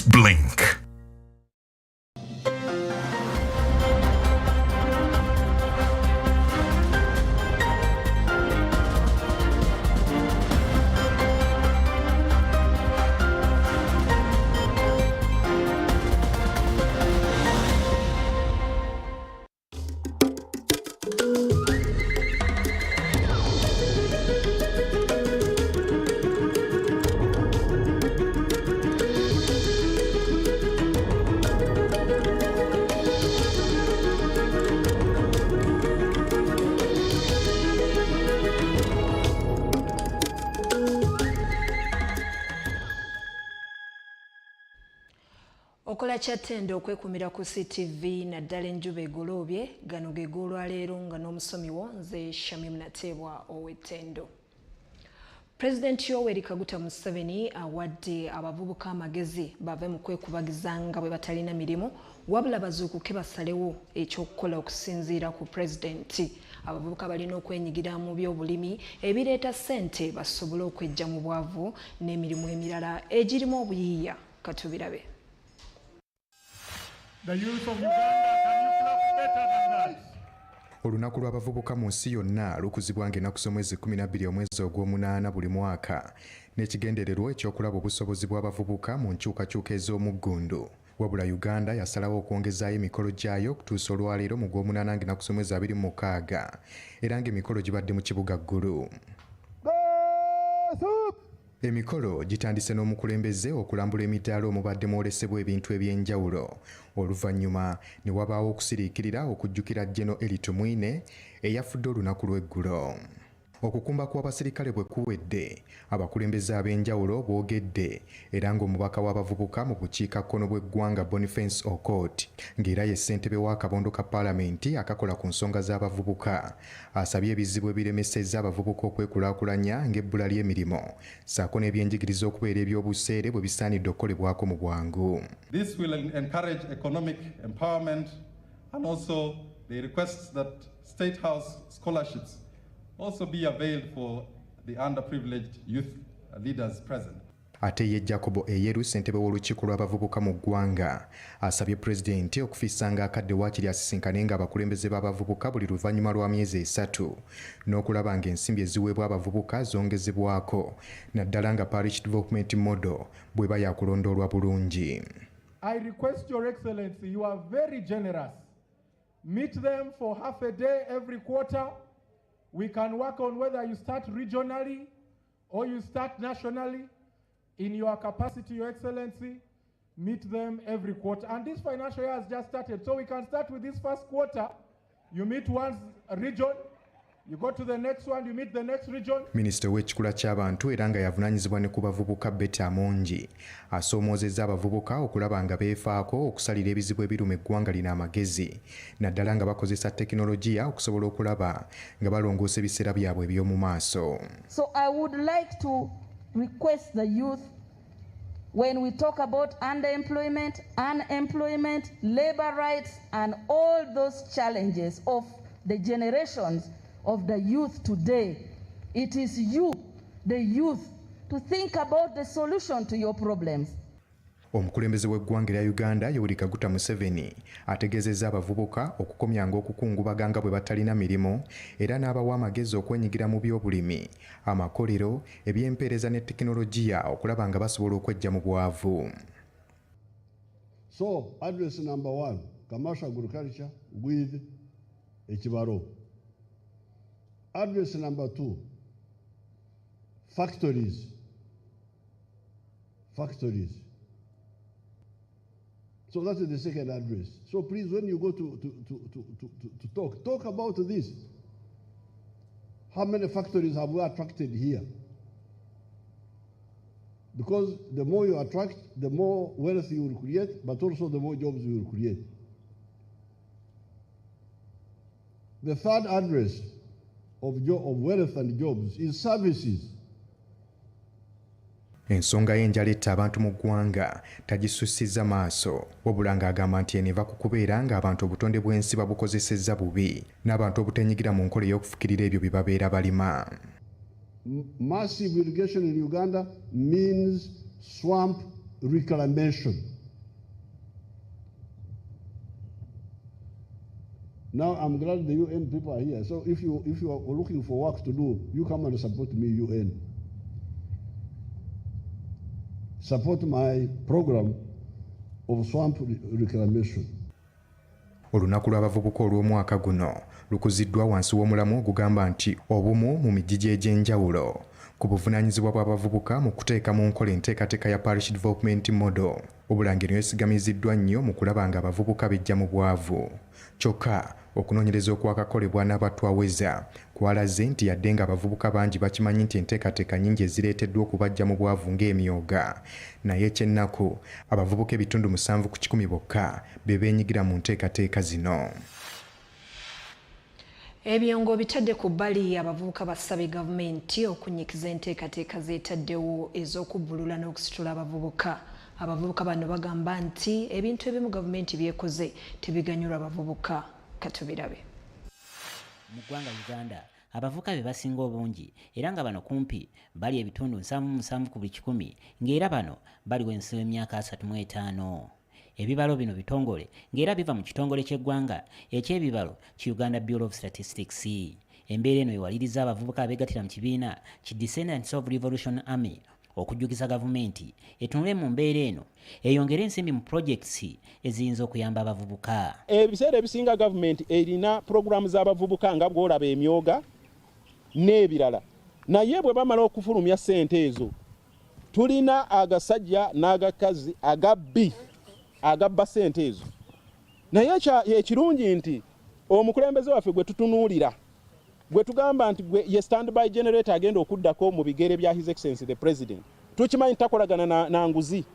blink. Okola kyattendo okwekumira ku CTV naddala Enjuba Egoloobye gano ge golwaleero nga n'omusomi wo nze Shamim Nateebwa ow'ettendo. Pulezidenti Yoweri Kaguta Museveni awadde abavubuka amagezi bave mu kwekubagiza nga bwe batalina mirimu wabula bazuukuke basalewo ekyokukola okusinziira ku pulezidenti. Abavubuka balina okwenyigira mu by'obulimi ebireeta ssente basobole okwejja mu bwavu n'emirimu emirala egirimu obuyiiya. Katubirabe. The youth of Uganda, can you clap better than that? Olunaku lw'abavubuka mu nsi yonna lukuzibwa ng'ennaku z'omwezi 12 omwezi ogw'omunaana buli mwaka n'ekigendererwa ekyokulaba obusobozi bw'abavubuka mu nkyukakyuka ez'omuggundu. Wabula Uganda yasalawo okwongezaayo emikolo gyayo okutuusa olwaleero mu gw'omunaana ng'ennaku z'omwezi 26 era ng'emikolo gibadde mu kibuga Ggulu. Emikolo gitandise n'omukulembeze okulambula emidaala omubadde mwolesebwa ebintu eby'enjawulo. Oluvannyuma ne wabaawo okusiriikirira okujjukira Jeno Eritumwine eyafudde olunaku lw'eggulo. Okukumba kw'abasirikale bwe kuwedde, abakulembeze ab'enjawulo boogedde era ng'omubaka w'abavubuka mu bukiikakkono bw'eggwanga Boniface Okot ng'era ye ssentebe w'akabondo ka paalamenti akakola ku nsonga z'abavubuka asabye ebizibu ebiremesezza abavubuka okwekulaakulanya ng'ebbula ly'emirimu ssaako n'ebyenjigiriza okubeera eby'obuseere bwe bisaanidde okukolebwako mu bwangu. This will encourage economic empowerment and also the requests that State House scholarships also be availed for the underprivileged youth leaders present. Ate ye Jacobo Eyeru ssentebe w'olukiiko lw'abavubuka mu ggwanga asabye pulezidenti okufiissanga akadde waakiri asisinkane ng'abakulembeze b'abavubuka buli luvannyuma lwa myezi 3 n'okulaba ng'ensimbi eziweebwa abavubuka zongezebwako naddala nga parish development model bw'eba yakulondoolwa bulungi. I request your excellency, you are very generous. Meet them for half a day every quarter. We can work on whether you start regionally or you start nationally. In your capacity, Your Excellency, meet them every quarter. And this financial year has just started, so we can start with this first quarter. You meet one region, you go to the next one, you meet the next region. Minisita w'ekikula ky'abantu era nga yavunaanyizibwa ne ku bavubuka Betta Amongi asoomoozezza abavubuka okulaba nga beefaako okusalira ebizibu ebiruma eggwanga lino amagezi naddala nga bakozesa tekinologiya okusobola okulaba nga balongoosa ebiseera byabwe eby'omu maaso. So I would like to request the youth, when we talk about underemployment, unemployment, labor rights, and all those challenges of the generations of the youth today, it is you, the youth, to think about the solution to your problems. Omukulembeze w'eggwanga lya Uganda Yoweri Kaguta Museveni ategeezezza abavubuka okukomyanga okukungubaganga bwe batalina mirimu era n'abawa amagezi okwenyigira mu by'obulimi, amakolero, eby'empeereza ne tekinologiya okulaba nga basobola okwejja mu bwavu. So, address number 1, commercial agriculture with ekibaro. Address number 2, factories. So that is the second address. So please, when you go to talk about this. How many factories have we attracted here? Because the more you attract, the more wealth you will create, but also the more jobs you will create. The third address of wealth and jobs is services. Ensonga y'enjala etta abantu mu ggwanga tagisussizza maaso wabula ng'agamba nti eno eva ku kubeera ng'abantu obutonde bw'ensi babukozesezza bubi n'abantu obutenyigira mu nkola ey'okufukirira ebyo bye babeera balima. Massive irrigation in Uganda means swamp reclamation. Now I'm glad the UN people are here. So if you are looking for work to do, you come and support me, UN. Support my program of swamp reclamation. Olunaku lw'abavubuka olw'omwaka guno lukuziddwa wansi w'omulamwa ogugamba nti obumu mu mijiji egy'enjawulo ku buvunaanyizibwa bw'abavubuka mu kuteeka mu nkola enteekateeka ya Parish Development Model. Obulange yesigamiziddwa nnyo mu kulaba nga abavubuka bejja mu bwavu. Kyokka okunoonyereza okwakakolebwa n'abatwaweza kwalaze nti yadde nga abavubuka bangi bakimanyi nti enteekateeka nnyingi ezireeteddwa okubajja mu bwavu ng'emyoga. Naye ekyennaku abavubuka ebitundu 7 ku 100 bokka be beenyigira mu nteekateeka zino. Ebyongo bitadde ku bbali abavubuka basabye gavumenti okunyikiza enteekateeka zeetaddewo ez'okubbulula n'okusitula abavubuka. Abavubuka bano bagamba nti ebintu ebimu gavumenti byekoze tebiganyulwa abavubuka. Katubirabe. Mu ggwanga Uganda abavubuka be basinga obungi era nga bano kumpi bali ebitundu 7 ku buli 100 ng'era bano bali wensi w'emyaka 35. Ebibalo bino bitongole ng'era biva mu kitongole ky'eggwanga eky'ebibalo ki Uganda Bureau of Statistics. Embeera eno ewaliriza abavubuka abeegattira mu kibiina ki Descendants of Revolution Army okujjukiza gavumenti etunule mu mbeera eno eyongere ensimbi mu projects eziyinza okuyamba abavubuka. Ebiseera ebisinga gavumenti erina programu z'abavubuka nga bw'olaba emyoga n'ebirala, naye bwe bamala okufulumya ssente ezo tulina agasajja n'agakazi agabba ssente ezo. Naye ekirungi nti omukulembeze waffe gwe tutunuulira gwe tugamba nti gwe ye standby generator agenda okuddako mu bigere bya His Excellency the President, tukimanyi takolagana na nguzi.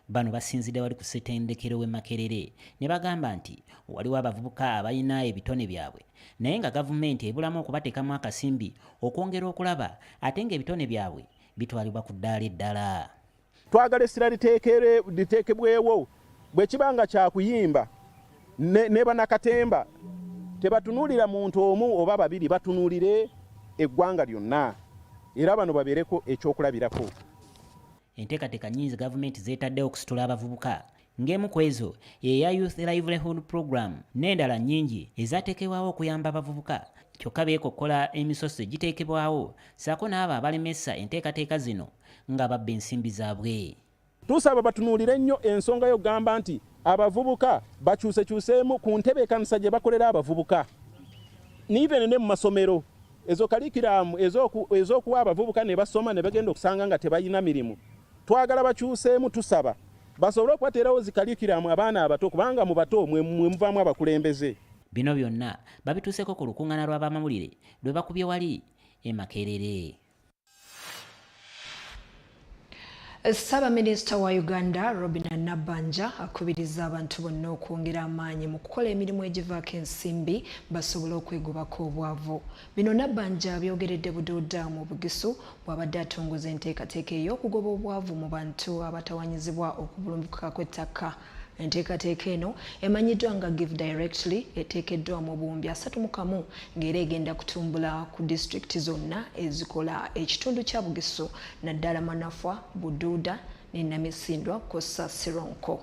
Bano basinzidde wali ku ssetendekero w'e Makerere ne bagamba nti waliwo abavubuka abalina ebitone byabwe naye nga gavumenti ebulamu okubateekamu akasimbi okwongera okulaba ate ng'ebitone byabwe bitwalibwa ku ddaala eddala. Twagala essira liteekebwewo bwe kibanga kyakuyimba ne banakatemba tebatunuulira muntu omu oba babiri, batunuulire eggwanga lyonna era bano babeereko ekyokulabirako. Enteekateeka nnyingi gavumenti zeetaddewo okusitula abavubuka ng'emu ku ezo eya Youth Livelihood Program n'endala nnyingi ezaateekebwawo okuyamba abavubuka kyokka beekokkola emisoso egiteekebwawo ssaako n'abo abalemesa enteekateeka zino nga babba ensimbi zaabwe. Tusaba batunuulire nnyo ensonga y'okugamba nti abavubuka bakyusekyuseemu ku ntebeekanisa gye bakolera abavubuka. Niven ne mu masomero ezo kalikiramu ez'okuwa abavubuka ne basoma ne bagenda okusanga nga tebalina mirimu. Twagala bakyuseemu, tusaba basobole okubateerawo zi kalikiramu abaana abato kubanga mu bato mwe muvaamu abakulembeze. Bino byonna babituuseko ku lukuŋŋaana lw'Abamawulire lwe bakubye wali e Makerere. Ssaabaminisita wa Uganda Robin Nabbanja akubiriza abantu bonna okwongera amaanyi mu kukola emirimu egivaako ensimbi basobole okwegobako obwavu. Bino Nabbanja byogeredde Buduuda mu Bugisu bw'abadde atongoza enteekateeka ey'okugoba obwavu mu bantu abatawanyizibwa okubulumbuka kw'ettaka. Enteekateeka eno emanyiddwa nga Give Directly eteekeddwa mu buwumbi 31 ng'era egenda kutumbula ku disitulikiti zonna ezikola ekitundu kya Bugisu naddala Manafwa, Buduuda ne Namisindwa kw'ossa Sironko.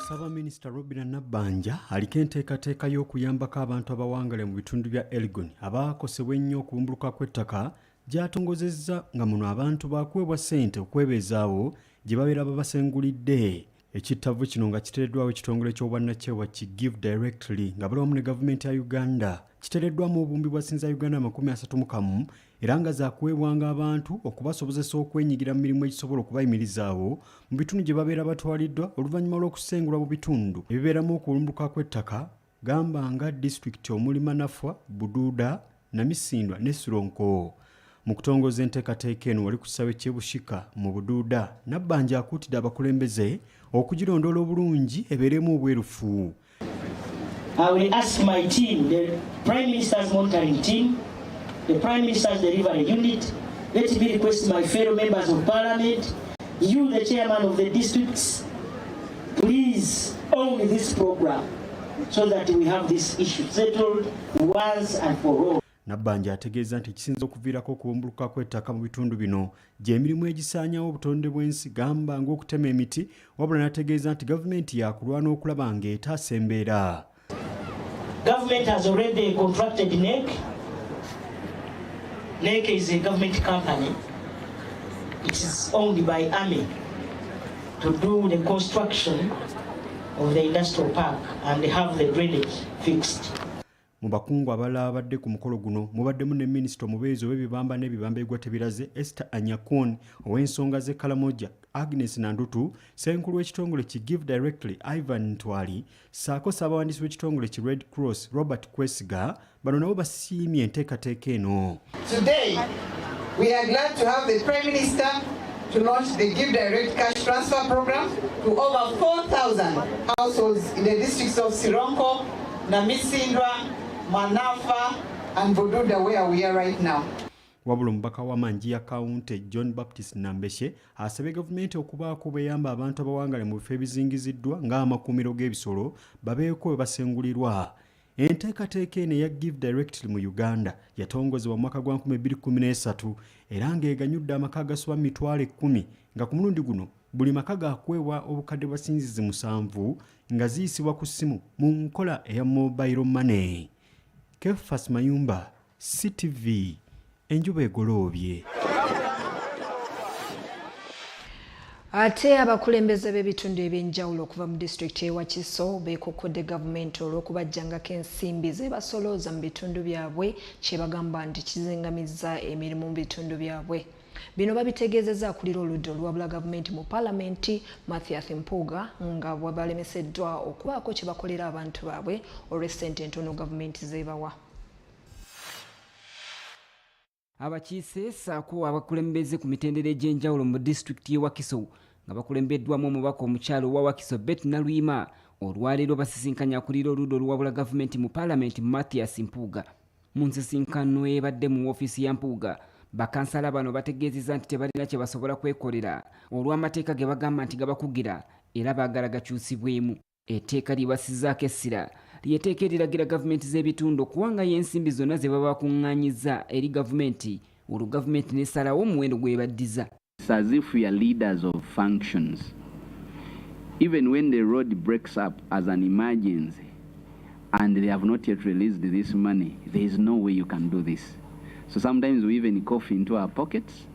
Ssaabaminisita Robin Nabbanja aliko enteekateeka y'okuyambako abantu abawangale mu bitundu bya Elgon abaakosebwa ennyo okubumbuluka kw'ettaka gy'atongozezza nga muno abantu baakuweebwa ssente okwebeezaawo gye babeera babasengulidde. Ekittavu kino nga kiteereddwawo ekitongole ky'obwannakyewa ki Give Directly nga bali wamu ne gavumenti ya Uganda. Kiteereddwamu obuwumbi bwa ssinza Uganda 31 era nga zaakuweebwanga abantu okubasobozesa okwenyigira mu mirimu egisobola okubayimirizaawo mu bitundu gye babeera batwaliddwa oluvannyuma lw'okusengulwa mu bitundu ebibeeramu okubulumbuka kw'ettaka gamba nga disitulikiti omuli Manafwa, Buduuda, Namisindwa ne Sironko. Mu kutongoza enteekateeka eno wali ku kisaawe ky'e Bushika mu Buduuda, Nabbanja akuutidde abakulembeze okugirondoola obulungi ebeeremu obwerufu. I will ask my team, the Prime Minister's monitoring team, the Prime Minister's delivery unit, let me request my fellow members of Parliament, you the chairman of the districts, please own this program so that we have this issue settled once and for all. Nabbanja ategeeza nti ekisinza okuviirako okubumbulukuka kw'ettaka mu bitundu bino gy'emirimu egisaanyawo obutonde bw'ensi gamba ng'okutema emiti, wabula n'ategeeza nti gavumenti yakulwana okulaba ng'etaasa embeera. Government has already contracted NEC. NEC is a government company. It is owned by Army to do the construction of the industrial park and they have the drainage fixed. Mu bakungu abalala abadde ku mukolo guno mubaddemu ne minisita omubeezi ow'ebibamba n'ebibamba ebigwa tebiraze Esther Anyakon, ow'ensonga z'e Kalamoja Agnes Nandutu, ssenkulu w'ekitongole ki Give Directly Ivan Ntwali, ssaako ssaabawandiisi w'ekitongole ki Red Cross Robert Kwesiga, bano nabo basiimye enteekateeka eno. Today we are glad to have the Prime Minister to launch the Give Direct Cash Transfer Program to over 4,000 households in the districts of Sironko, Namisindwa, Manafa and Bududa where we are right now. Wabula omubaka wa Manjia County John Baptist Nambeshe asabye gavumenti okubaako beyamba abantu abawangale mu bifo ebizingiziddwa ng'amakuumiro g'ebisolo babeeko we basengulirwa. Enteekateeka eno eya Give Directly mu Uganda yatongozebwa mu mwaka gwa 2013 era ng'eganyudde amaka agasoba 10,000 nga ku mulundi guno buli maka gaakwebwa obukadde bwa sinzizi 7 nga ziyisibwa ku ssimu mu nkola eya mobile money. Kefas Mayumba, CTV, Enjuba Egoloobye. Ate abakulembeze b'ebitundu ebyenjawulo okuva mu disitulikiti y'e Wakiso beekokkodde gavumenti olw'okubajjangako ensimbi ze basolooza mu bitundu byabwe kye bagamba nti kizingamizza emirimu mu bitundu byabwe. Bino babitegeezezza akulira oludda olwabula gavumenti mu Paalamenti Mathias Mpuuga nga bwebalemeseddwa okubaako kye bakolera abantu baabwe olw'essente entono gavumenti zeebawa. Abakiise ssaako abakulembeze ku mitendera egy'enjawulo mu disitulikiti y'e Wakiso nga bakulembeddwamu omubaka omukyalo wa Wakiso Bett Nalwima olwaleero basisinkanye akulira oludda olwabula gavumenti mu Paalamenti Mathias Mpuuga. Mu nsisinkano ebadde mu woofiisi ya Mpuuga, bakansala bano bategeezezza nti tebalina kye basobola kwekolera olw'amateeka ge bagamba nti gabakugira era baagala gakyusibwemu. Etteeka libasizzaako essira lyeteeka eriragira gavumenti z'ebitundu okuwangayo ensimbi zonna ze baba bakuŋŋaanyizza eri gavumenti olwo gavumenti n'esalawo omuwendo gwe baddiza. It's as if we are leaders of functions. Even when the road breaks up as an emergency and they have not yet released this money, there is no way you can do this. So sometimes we even cough into our pockets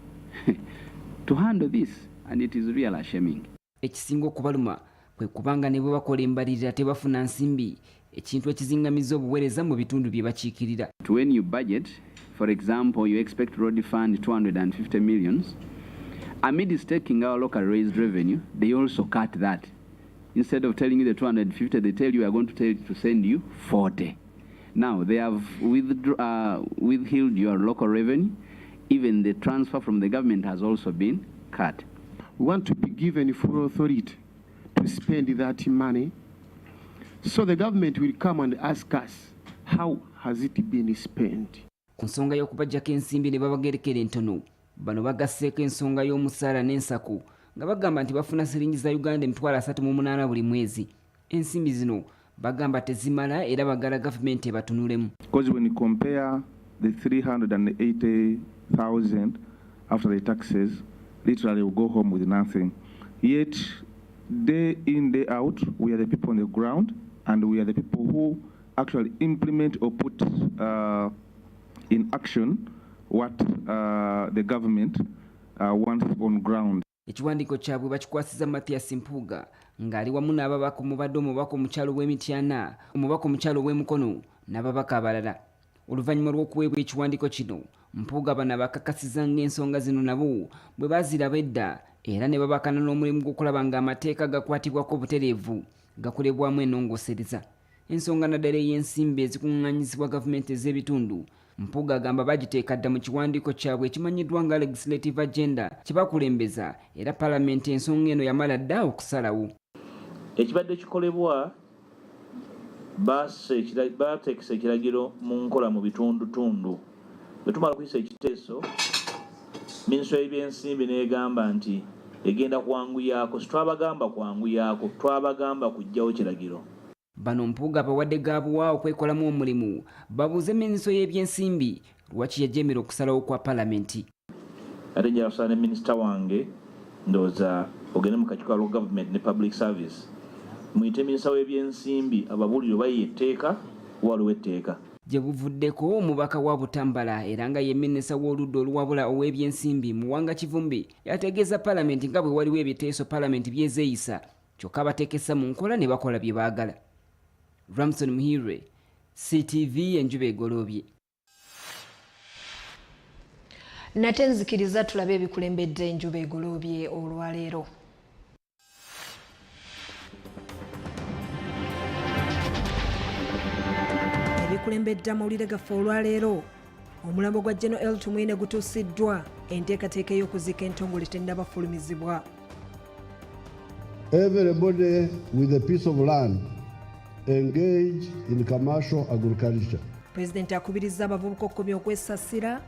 to handle this, and it is real shaming. Ekisinga okubaluma kwe kubanga ne bwe bakola embalirira tebafuna nsimbi, ekintu ekizingamiza obuweereza mu bitundu bye bakiikirira. When you budget, for example, you expect road fund 250 millions, amidst taking our local raised revenue, they also cut that. Instead of telling you the 250, they tell you we are going to send you 40. Now, they have withheld your local revenue. Even the transfer from the government has also been cut. We want to be given full authority to spend that money. So the government will come and ask us, how has it been spent? Ku nsonga y'okubajjako ensimbi ne babagerekera entono, bano bagasseeko ensonga y'omusaala n'ensako nga bagamba nti bafuna siringi za Uganda 38 buli mwezi. Ensimbi zino bagamba tezimala era bagala gavumenti ebatunulemu. Because when you compare the 380,000 after the taxes, literally we go home with nothing. Yet, day in, day out, we are the people on the ground and we are the people who actually implement or put in action what the government wants on ground. Ekiwandiiko kyabwe bakikwasiza Mathias Mpuuga ng'ali wamu n'ababaka omubadde omubaka omukyalo w'Emityana, omubaka omukyalo w'Emukono n'ababaka abalala. Oluvannyuma lw'okuweebwa ekiwandiiko kino, Mpuuga bano bakakasiza ng'ensonga zino nabo bwe baziraba edda era ne babakana n'omulimu gw'okulaba ng'amateeka gakwatibwako Buterevu gakolebwamu ennongoosereza. Ensonga naddala ey'ensimbi ezikuŋŋaanyizibwa gavumenti ez'ebitundu, Mpuuga agamba bagiteeka dda mu kiwandiiko kyabwe ekimanyiddwa nga legislative agenda kye bakulembeza era Paalamenti ensonga eno yamala dda okusalawo. Ekibadde kikolebwa baateekesa ekiragiro mu nkola mu bitundutundu. Bwe tumala okuyisa ekiteeso, minisitule y'ebyensimbi n'egamba nti egenda kwanguyaako, si twabagamba kwanguyaako, twabagamba kuggyawo kiragiro. Bano Mpuuga bawadde gaabuwa okwekolamu omulimu babuuze minisito y'ebyensimbi lwaki yajemera okusalawo kwa palamenti. Ate njakusa ne minisita wange ndowooza ogende mu kakiiko ka government ne public service muyite minisita w'ebyensimbi ababuulire oba yetteeka waliwo etteeka. Gye buvuddeko omubaka wa Butambala era nga ye minisita w'oludda oluwabula ow'ebyensimbi Muwanga Kivumbi yategeeza palamenti nga bwe waliwo ebiteeso palamenti byezeeyisa kyokka bateekesa mu nkola ne bakola bye baagala. Ramson Muhire, CTV Enjuba Egoloobye. Nate nzikiriza tulabe ebikulembedde Enjuba Egoloobye olwaleero. Ebikulembedde amawulire gaffe olwaleero. Omulambo gwa General Tumwine gutuusiddwa, enteekateeka y'okuziika entongole tennabafulumizibwa. Everybody with a piece of land engage in commercial agriculture. President akubirizza abavubuka okukomya okwesasira,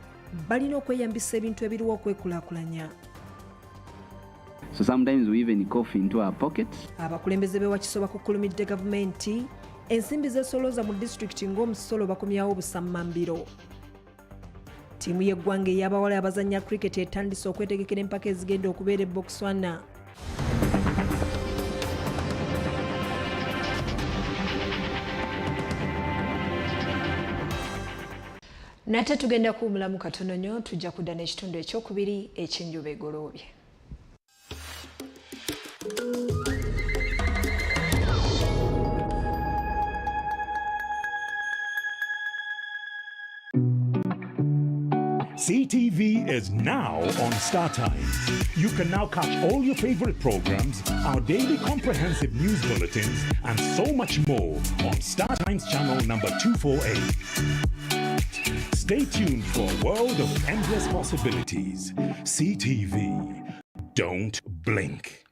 balina okweyambisa ebintu ebiriwo okwekulaakulanya. So sometimes we even cough into our pockets. Abakulembeze b'ewakiso bakukulumidde gavumenti ensimbi zeesolooza mu disitulikiti ng'omusolo bakomyawo obusammambiro. Ttiimu y'eggwanga ey'abawala abazannya cricket etandise okwetegekera empaka ezigenda okubeera e Botswana. Nate tugenda kuwumulamu katono nnyo tujja kudda n'ekitundu ekyokubiri eky'Enjuba Egoloobye. CTV is now on StarTimes. You can now catch all your favorite programs, our daily comprehensive news bulletins, and so much more on StarTimes channel number 248. Stay tuned for a world of endless possibilities. CTV. Don't blink.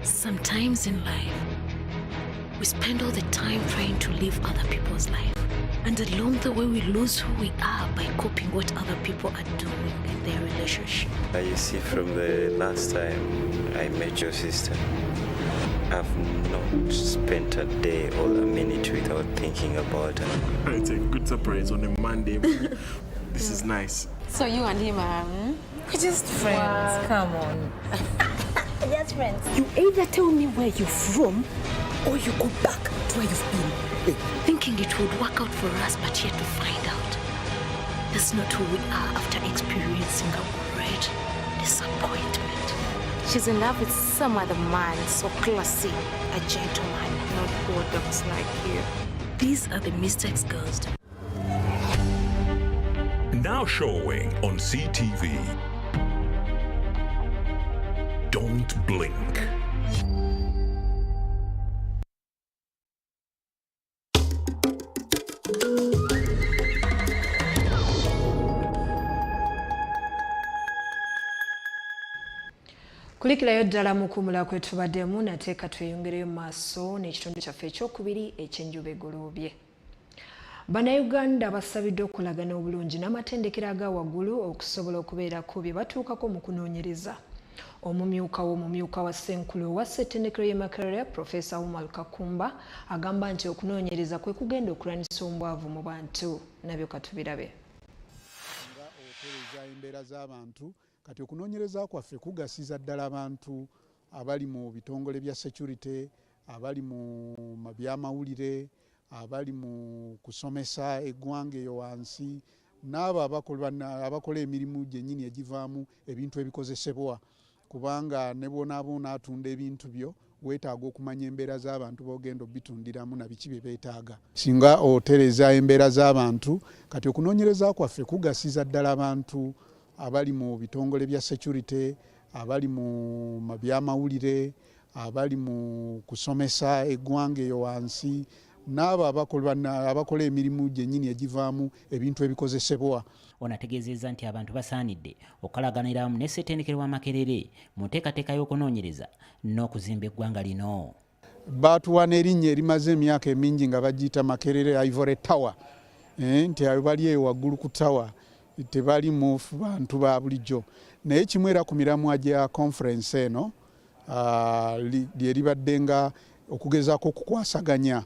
Sometimes in life, we spend all the time trying to live other people's life. And along the way, we lose who we are by copying what other people are doing in their relationship. You see, from the last time I met your sister, I've not spent a day or a minute without thinking about her. It's a good surprise on a Monday. This is nice. So you and him are we're just friends. Wow. Come on. Just friends. You either tell me where you're from or you go back to where you've been. Thinking it would work out for us, but yet to find out that's not who we are after experiencing a great disappointment. She's in love with some other man, so classy, a gentleman, not poor dogs like you. These are the mistakes girls do. Now showing on CTV. Don't blink. Kulikirayo ddala mu kumula kwe tubaddemu nateeka tweyongereyo mu maaso n'ekitundu kyaffe ekyokubiri eky'Enjuba Egoloobye. Bannayuganda basabiddwa okulagana obulungi n'amatendekero aga waggulu okusobola okubeerako bye batuukako mu kunoonyereza. Omumyuka wa Ssenkulu owa ssettendekero y'e Makerere, Profesa Umar Kakumba, agamba nti okunoonyereza kwe kugenda okulwanyisa ombwavu mu bantu. Nabyo katubirabe. Nga otereeza embeera z'abantu kati okunoonyereza kwaffe kugasiza ddala abantu abali mu bitongole bya security, abali mu byamawulire, abali mu kusomesa eggwanga eyo wansi, n'abo abakola emirimu gyennyini egivaamu ebintu ebikozesebwa, kubanga ne bonaabona atunda ebintu byo weetaaga okumanya embeera z'abantu b'ogenda obitundiramu na biki bye beetaaga. Singa otereeza embeera z'abantu kati okunoonyereza kwaffe kugasiza ddala abantu abali mu bitongole bya security, abali mu byamawulire, abali mu kusomesa eggwanga eyo wansi, n'abo abakola emirimu gyennyini egivaamu ebintu ebikozesebwa. Ono ategeezezza nti abantu basaanidde okukolaganira wamu ne Ssettendekero wa Makerere mu nteekateeka y'okunoonyereza n'okuzimba eggwanga lino. Baatuwa n'erinnya erimaze emyaka emingi nga bagiyita Makerere Ivory Tower, nti bali eyo waggulu ku tower tebali mu bantu ba bulijjo. Naye kimu era ku miramwa gya conference eno lye libadde nga okugezaako okukwasaganya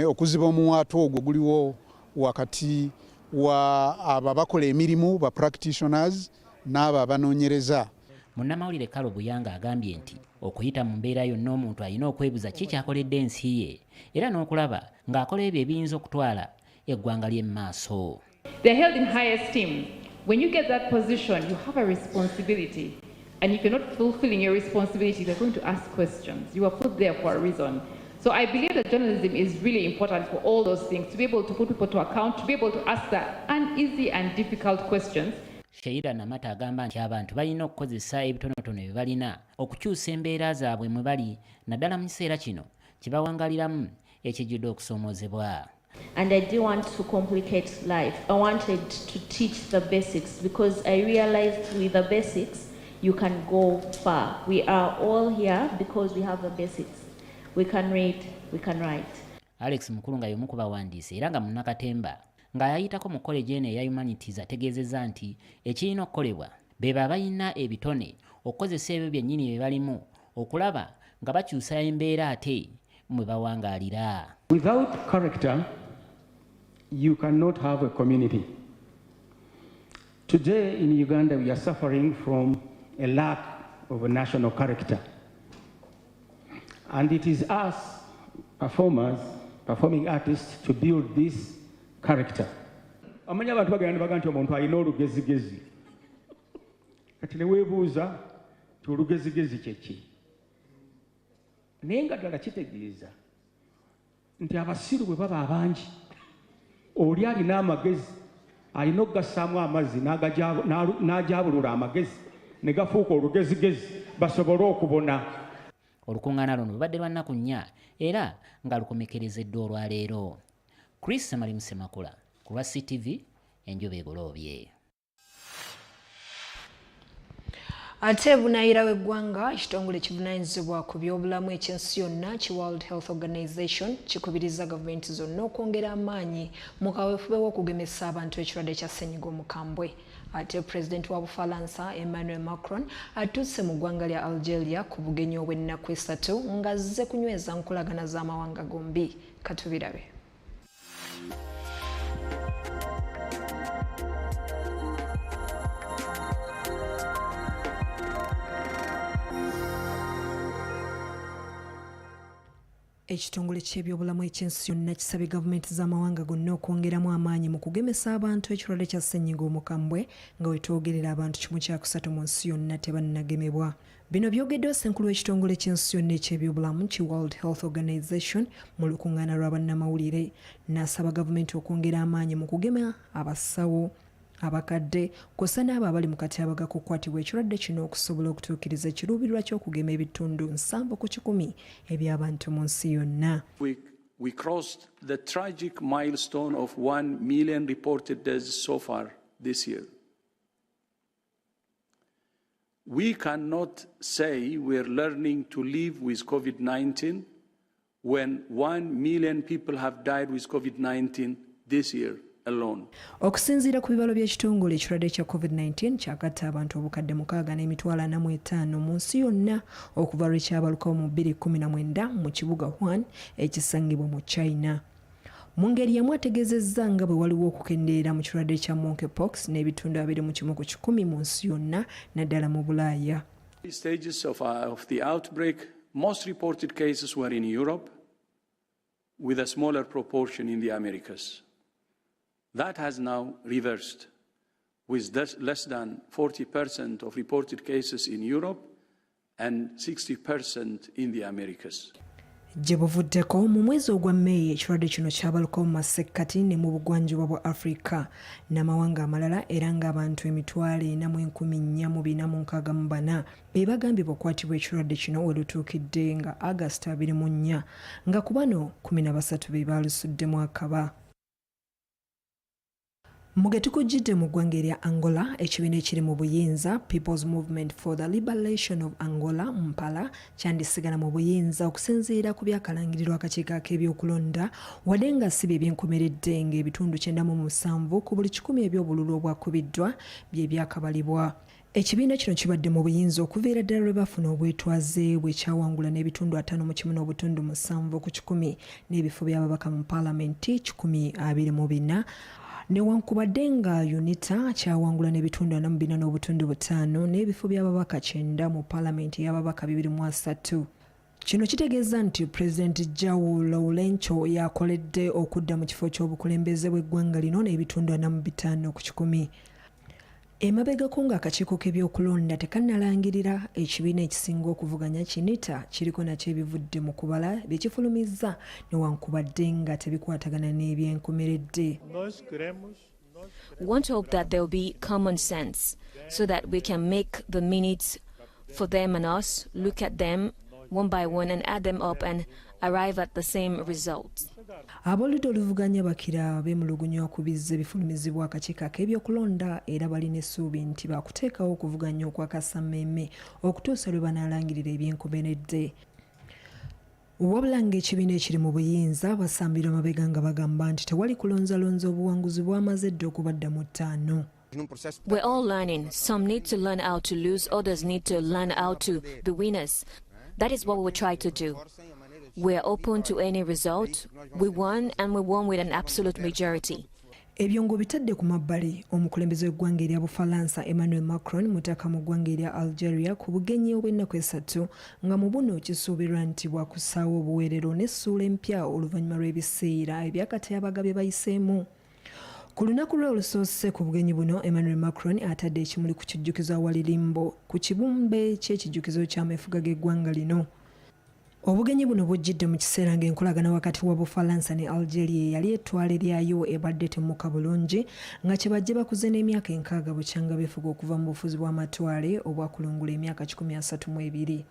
okuziba omuwaato ogwo guliwo wakati wa abo abakola emirimu ba practitioners n'abo abanoonyereza. Munnamawulire Kalo Buyanga agambye nti okuyita mu mbeera yonna omuntu alina okwebuza ki kyakoledde ensi ye era n'okulaba ng'akola ebyo ebiyinza okutwala eggwanga lye mu maaso. They're held in high esteem. When you get that position, you have a responsibility. And if you're not fulfilling your responsibility, they're going to ask questions. You are put there for a reason. So I believe that journalism is really important for all those things, to be able to put people to account, to be able to ask the uneasy and difficult questions. Sheila Namata agamba nti abantu balina okukozesa ebitonotono bye balina okukyusa embeera zaabwe mwe bali naddala mu kiseera kino kibawangaliramu ekijjudde okusoomoozebwa. And I didn't want to complicate life. I wanted to teach the basics because I realized with the basics you can go far. We are all here because we have the basics. We can read, we can write. Alex Mukulunga y'omu ku bawandiisi era nga munnakatemba ng'ayayitako mu college eno eya Humanities ategeezezza nti ekirina okukolebwa beba abalina ebitone okukozesa ebyo byennyini bye balimu okulaba nga bakyusa embeera ate mwe bawangaalira. Without character, you cannot have a community. Today in Uganda we are suffering from a lack of a national character. And it is us, performers, performing artists, to build this character. Amanya abantu bagenda baga nti omuntu alina olugezigezi. Kati ne weebuuza ti olugezigezi kyeki. Naye nga ddala kitegeeza nti abasiru bwe baba abangi oli alina amagezi alina okugassaamu amazzi n'ajabulula amagezi ne gafuuka olugezigezi basobole okubona. Olukungaana luno lubadde lwa nnaku nnya era nga lukomekerezeddwa olwaleero. Chris Malimu Semakula ku lwa CTV Enjuba Egoloobye. Ate bunaayira w'eggwanga ekitongole kivunaanyizibwa ku byobulamu ekyensi yonna ki World Health Organization kikubiriza gavumenti zonna okwongera amaanyi mu kaweefube w'okugemesa abantu ekirwadde kya ssennyiga omukambwe. Ate Pulezidenti wa Bufalansa Emmanuel Macron atuuse mu ggwanga lya Algeria ku bugenyi obw'ennaku 3 ng'azze kunyweza nkolagana z'amawanga gombi. Katubirabe. Ekitongole ky'ebyobulamu ekyensi yonna kisabye gavumenti z'amawanga gonna okwongeramu amaanyi mu kugemesa abantu ekirwadde kya ssennyiga omukambwe nga wetwogerera abantu 1/3 mu nsi yonna tebannagemebwa. Bino byogeddwa ssenkulu w'ekitongole ky'ensi yonna eky'ebyobulamu ki World Health Organization mu lukuŋŋaana lwa bannamawulire n'asaba gavumenti okwongera amaanyi mu kugema abasawo abakadde kw'ossa n'abo abali mu katyabaga kukwatibwa ekirwadde kino okusobola okutuukiriza ekiruubirirwa ky'okugema ebitundu 7 ku 10 eby'abantu mu nsi yonna. We crossed the tragic milestone of 1 million reported deaths so far this year. We cannot say we're learning to live with COVID-19 when 1 million people have died with COVID-19 this year alone. Okusinziira ku bibalo by'ekitongole ekirwadde kya COVID-19 kyagatta abantu obukadde 645 mu nsi yonna okuva lwe kyabalukawo mu 2019 mu kibuga Wuhan ekisangibwa mu China. Mu ngeri yamu ategeezezza nga bwe waliwo okukendeera mu kirwadde kya monkeypox n'ebitundu 21 ku 10 mu nsi yonna naddala mu Bulaaya. Stages of the outbreak, most reported cases were in Europe with a smaller proportion in the Americas. That has now reversed, with less than 40% of reported cases in Europe and 60% in the Americas. gye buvuddeko mu mwezi ogwa May ekirwadde kino kyabalukawo mu masekkati ne mu bugwanjuba bwa Afrika n'amawanga amalala era ng'abantu 4,464 be bagambibwa okukwatibwa ekirwadde kino we lutuukidde nga August 24 nga ku bano 13 be baalusuddemu akaba. Muge tukujjidde mu ggwanga erya Angola ekibiina ekiri mu buyinza People's Movement for the Liberation of Angola Mpala kyandisigala mu buyinza okusinziira ku byakalangirirwa akakiiko ak'ebyokulonda wadde nga si bye byenkomeredde ng'ebitundu 97 ku buli 100 eby'obululu obwakubiddwa bye byakabalibwa. Ekibiina kino kibadde mu buyinza okuviira ddala lwe bafuna obwetwaze bwe kyawangula n'ebitundu 51.7 ku 100 n'ebifo by'ababaka mu paalamenti 124 newankubadde nga UNITA kyawangula n'ebitundu 44.5 n'ebifo by'ababaka 9 mu paalamenti y'ababaka 23. Kino kitegeeza nti Pulezidenti João Lourenço yakoledde okudda mu kifo ky'obukulembeze bw'eggwanga lino n'ebitundu 45 ku 100. Emabegako ng'akakiiko k'ebyokulonda tekannalangirira ekibiina ekisinga okuvuganya kinita kiriko nakyo ebivudde mu kubala bye kifulumizza newankubadde nga tebikwatagana n'ebyenkomeredde. We want to hope that there will be common sense so that we can make the minutes for them and us, look at them one by one and add them up and arrive at the same results. Aboludde oluvuganya bakira beemulugunya ku bizze ebifulumizibwa akakiiko ak'ebyokulonda era balina essuubi nti baakuteekawo okuvuganya okwakasammeeme okutuusa lwe banaalangirira ebyenkomeredde. Wabula ng'ekibiina ekiri mu buyinza basambira mabega nga bagamba nti tewali kulonzalonza obuwanguzi bwamaze dda okubadda mu 5. We're all learning. Some need to learn how to lose, others need to learn how to be winners. That is what we will try to do. We're open to any result. We won, and we won with an absolute majority. Ebyo ng'obitadde ku mabbali omukulembeze w'eggwanga erya Bufalansa Emmanuel Macron mutaka mu ggwanga erya Algeria ku bugenyi obw'ennaku 3 nga mu buno kisuubirwa nti bwakusaawa obuweerero n'essuula empya oluvannyuma lw'ebiseera ebyakatyabaga bye bayiseemu. Ku lunaku lwe olusoose ku bugenyi buno Emmanuel Macron atadde ekimuli ku kijjukizo awalirimbo ku kibumbe ky'ekijjukizo ky'ameefuga g'eggwanga lino. Obugenyi buno bujjidde mu kiseera ng'enkolagana wakati wa Bufalansa ne Algeria yali ettwale lyayo ebadde temmuka bulungi nga kye bajje bakuze n'emyaka 6 bukyanga beefuga okuva mu bufuzi bw'amatwale obwakulungula emyaka 32.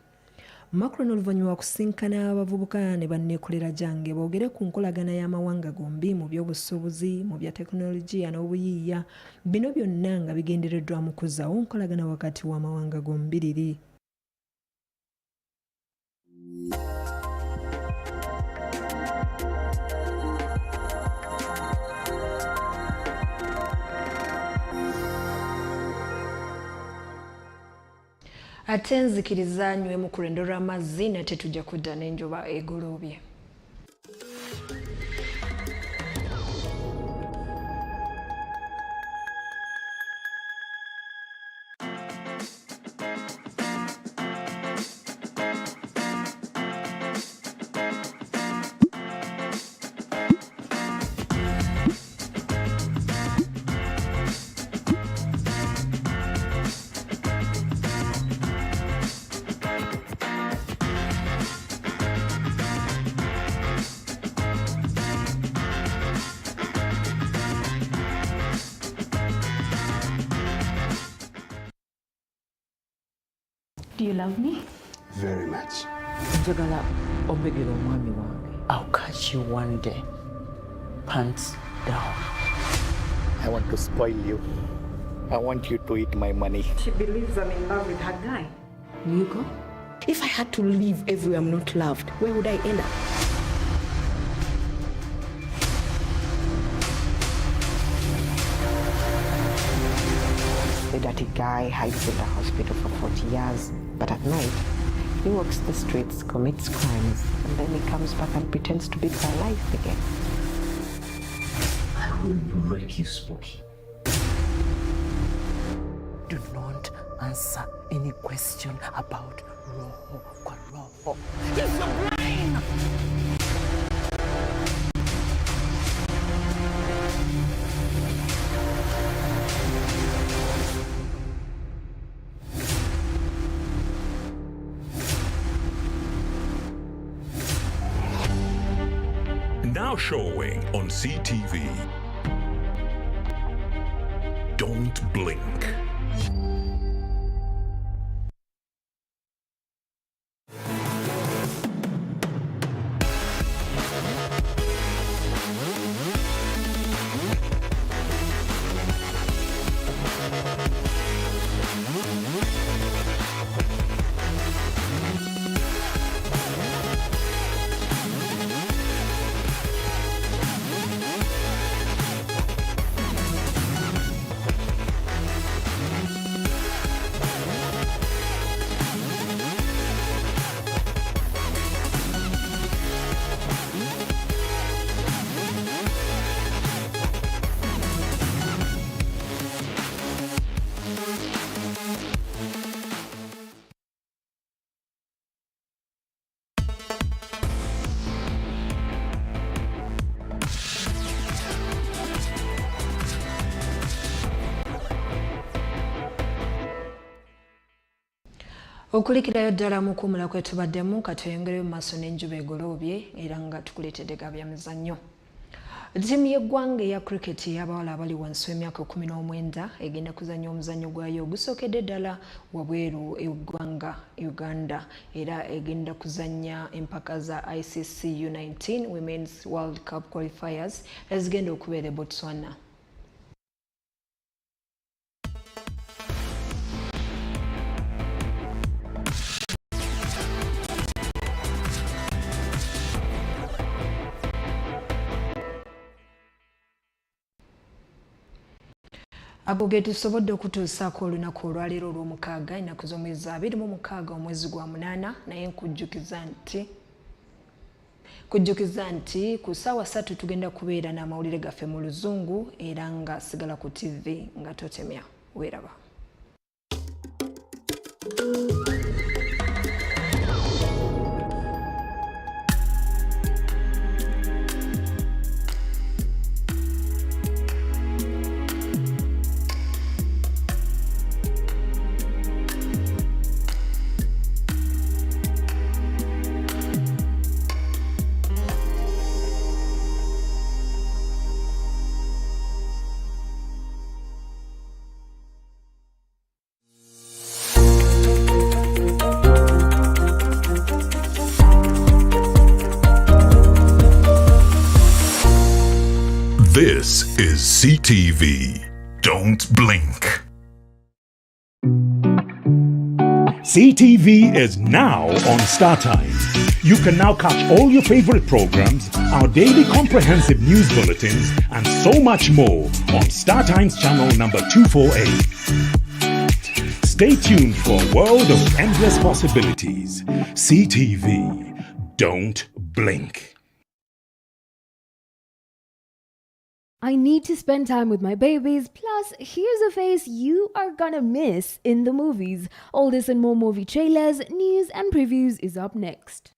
Macron oluvannyuma okusinkana abavubuka ne banneekolera jange boogere ku nkolagana y'amawanga gombi mu by'obusuubuzi mu bya tekinologiya n'obuyiiya bino byonna nga bigendereddwa mu kuzzaawo nkolagana wakati w'amawanga gombiriri. Ate nzikiriza nywemu ku lwendo lw'amazzi nate tujja kudda n'enjuba egoloobye. Do you love me? Very much. Njagala obegera omwami wange. I'll catch you one day. Pants down. I want to spoil you. I want you to eat my money. She believes I'm in love with her guy. You go? If I had to live everywhere I'm not loved, where would I end up? The dirty guy hides in the hospital for 40 years, but at night, he walks the streets, commits crimes, and then he comes back and pretends to be for life again. I will break you, Spooky. Do not answer any question about Roho kwa Roho. It's your brain! now showing on CTV. Don't blink. Okulikirayo ddala mu kuwummula kwe tubaddemu katweyongereyo mu maaso n'enjuba egoloobye era nga tukuleetedde ga byamizannyo. Ttiimu y'eggwanga eya cricket y'abawala abali wansi w'emyaka 19 egenda kuzannya omuzannyo gwayo ogusookedde ddala wabweru eggwanga Uganda era egenda kuzannya empaka za ICC U19 Women's World Cup Qualifiers ezigenda okubeera e Botswana. Ago ge tusobodde okutuusaako olunaku olwaleero olw'omukaaga ennaku z'omwezi 26 omwezi gwa 8 naye nkujjukiza nti ku ssaawa 3 tugenda kubeera n'amawulire gaffe mu luzungu era nga sigala ku TV nga totemya weeraba. This is CTV. Don't blink. CTV is now on StarTime. You can now catch all your favorite programs, our daily comprehensive news bulletins, and so much more on StarTime's channel number 248. Stay tuned for a world of endless possibilities. CTV. Don't blink. I need to spend time with my babies, plus here's a face you are gonna miss in the movies. All this and more movie trailers, news and previews is up next.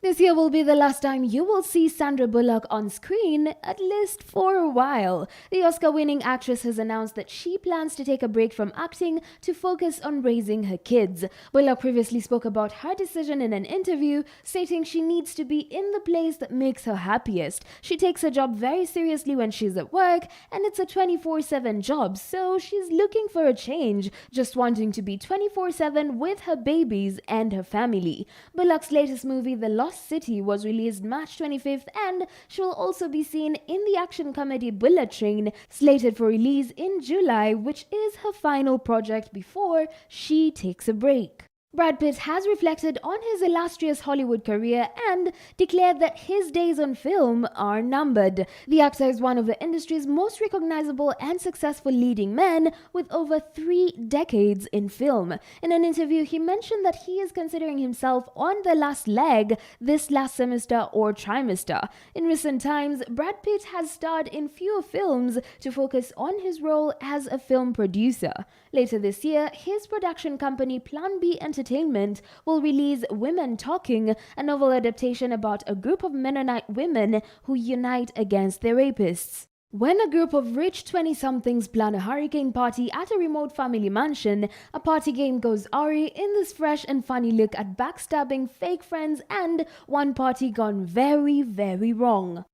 This year will be the last time you will see Sandra Bullock on screen, at least for a while. The Oscar-winning actress has announced that she plans to take a break from acting to focus on raising her kids. Bullock previously spoke about her decision in an interview, stating she needs to be in the place that makes her happiest. She takes her job very seriously when she's at work, and it's a 24/7 job, so she's looking for a change, just wanting to be 24/7 with her babies and her family. Bullock's latest movie, The Lost City, was released March 25th, and she will also be seen in the action comedy Bullet Train, slated for release in July, which is her final project before she takes a break. Brad Pitt has reflected on his illustrious Hollywood career and declared that his days on film are numbered. The actor is one of the industry's most recognizable and successful leading men, with over 3 decades in film. In an interview, he mentioned that he is considering himself on the last leg this last semester or trimester. In recent times, Brad Pitt has starred in fewer films to focus on his role as a film producer. Later this year, his production company Plan B Entertainment will release Women Talking, a novel adaptation about a group of Mennonite women who unite against their rapists. When a group of rich 20-somethings plan a hurricane party at a remote family mansion, a party game goes awry in this fresh and funny look at backstabbing, fake friends, and one party gone very, very wrong.